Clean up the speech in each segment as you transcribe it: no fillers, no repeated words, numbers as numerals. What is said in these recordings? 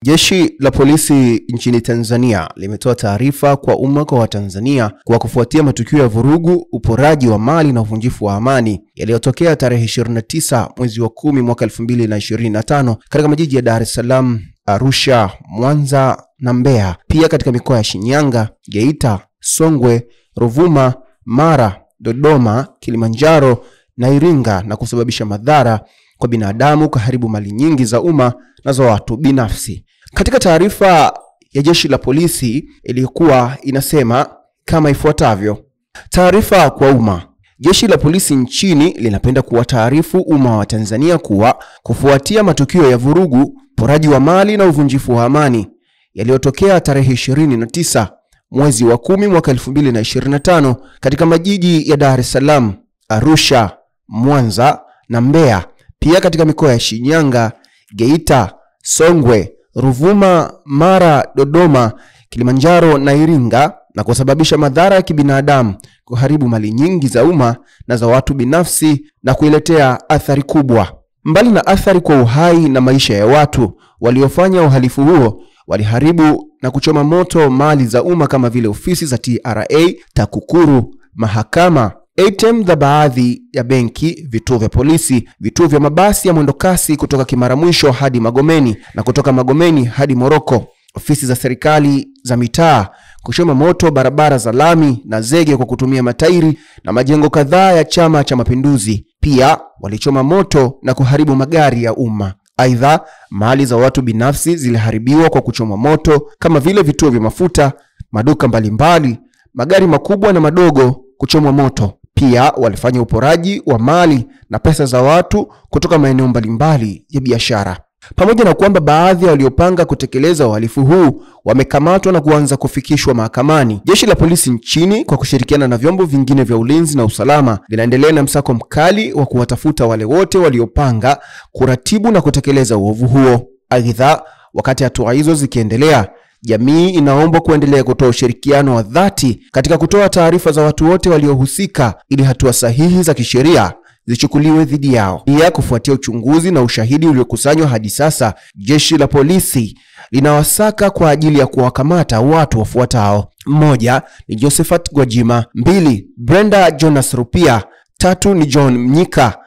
Jeshi la polisi nchini Tanzania limetoa taarifa kwa umma kwa Watanzania kwa kufuatia matukio ya vurugu, uporaji wa mali na uvunjifu wa amani yaliyotokea tarehe 29 mwezi wa 10 mwaka 2025 katika majiji ya Dar es Salaam, Arusha, Mwanza na Mbeya, pia katika mikoa ya Shinyanga, Geita, Songwe, Ruvuma, Mara, Dodoma, Kilimanjaro na Iringa, na kusababisha madhara kwa binadamu, kuharibu mali nyingi za umma na za watu binafsi. Katika taarifa ya jeshi la polisi ilikuwa inasema kama ifuatavyo: taarifa kwa umma. Jeshi la polisi nchini linapenda kuwataarifu umma wa Tanzania kuwa kufuatia matukio ya vurugu, uporaji wa mali na uvunjifu wa amani yaliyotokea tarehe 29 mwezi wa 10 mwaka 2025 katika majiji ya Dar es Salaam, Arusha, Mwanza na Mbeya, pia katika mikoa ya Shinyanga, Geita, Songwe, Ruvuma, Mara, Dodoma, Kilimanjaro na Iringa, na kusababisha madhara ya kibinadamu, kuharibu mali nyingi za umma na za watu binafsi na kuiletea athari kubwa. Mbali na athari kwa uhai na maisha ya watu, waliofanya uhalifu huo waliharibu na kuchoma moto mali za umma kama vile ofisi za TRA, TAKUKURU, mahakama, ATM za baadhi ya benki, vituo vya polisi, vituo vya mabasi ya mwendokasi kutoka Kimara Mwisho hadi Magomeni na kutoka Magomeni hadi Moroko, ofisi za serikali za mitaa, kuchoma moto barabara za lami na zege kwa kutumia matairi na majengo kadhaa ya Chama cha Mapinduzi. Pia walichoma moto na kuharibu magari ya umma. Aidha, mali za watu binafsi ziliharibiwa kwa kuchoma moto kama vile vituo vya mafuta, maduka mbalimbali, magari makubwa na madogo kuchomwa moto. Pia walifanya uporaji wa mali na pesa za watu kutoka maeneo mbalimbali ya biashara. Pamoja na kwamba baadhi ya waliopanga kutekeleza uhalifu huu wamekamatwa na kuanza kufikishwa mahakamani, jeshi la polisi nchini kwa kushirikiana na vyombo vingine vya ulinzi na usalama linaendelea na msako mkali wa kuwatafuta wale wote waliopanga, kuratibu na kutekeleza uovu huo. Aidha, wakati hatua hizo zikiendelea, jamii inaomba kuendelea kutoa ushirikiano wa dhati katika kutoa taarifa za watu wote waliohusika ili hatua sahihi za kisheria zichukuliwe dhidi yao. Pia kufuatia uchunguzi na ushahidi uliokusanywa hadi sasa, jeshi la polisi linawasaka kwa ajili ya kuwakamata watu wafuatao: 1 ni Josephat Gwajima, 2 Brenda Jonas Rupia, 3 ni John Mnyika,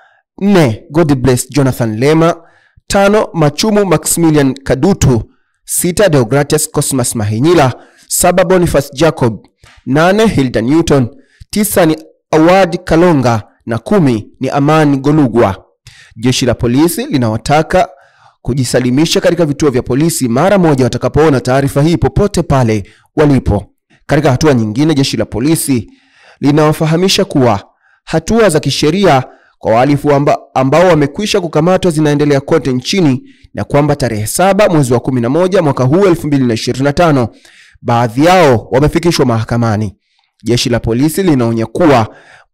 4 Godbless Jonathan Lema, 5 Machumu Maximilian Kadutu, 6 Deogratias Cosmas Mahinyila, 7 Boniface Jacob, 8 Hilda Newton, 9 ni Awad Kalonga na 10 ni Amani Golugwa. Jeshi la polisi linawataka kujisalimisha katika vituo vya polisi mara moja watakapoona taarifa hii popote pale walipo. Katika hatua nyingine, jeshi la polisi linawafahamisha kuwa hatua za kisheria kwa wahalifu ambao wamekwisha kukamatwa zinaendelea kote nchini, na kwamba tarehe 7 mwezi wa 11 mwaka huu 2025 baadhi yao wamefikishwa mahakamani. Jeshi la polisi linaonya kuwa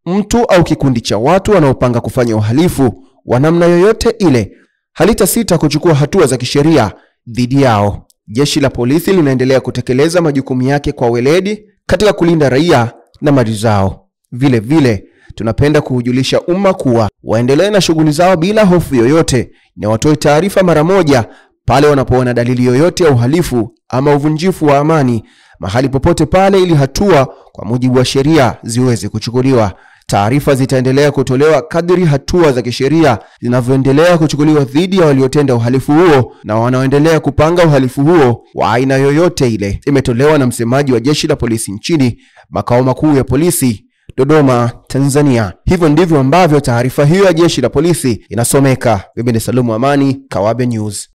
mtu au kikundi cha watu wanaopanga kufanya uhalifu wa namna yoyote ile halitasita kuchukua hatua za kisheria dhidi yao. Jeshi la polisi linaendelea kutekeleza majukumu yake kwa weledi katika kulinda raia na mali zao. Vile vile tunapenda kuujulisha umma kuwa waendelee na shughuli zao bila hofu yoyote, na watoe taarifa mara moja pale wanapoona dalili yoyote ya uhalifu ama uvunjifu wa amani mahali popote pale, ili hatua kwa mujibu wa sheria ziweze kuchukuliwa. Taarifa zitaendelea kutolewa kadri hatua za kisheria zinavyoendelea kuchukuliwa dhidi ya waliotenda uhalifu huo na wanaoendelea kupanga uhalifu huo wa aina yoyote ile. Imetolewa na msemaji wa jeshi la polisi nchini, makao makuu ya polisi Dodoma, Tanzania. Hivyo ndivyo ambavyo taarifa hiyo ya jeshi la polisi inasomeka. Mimi ni Salumu Amani, Kawabe News.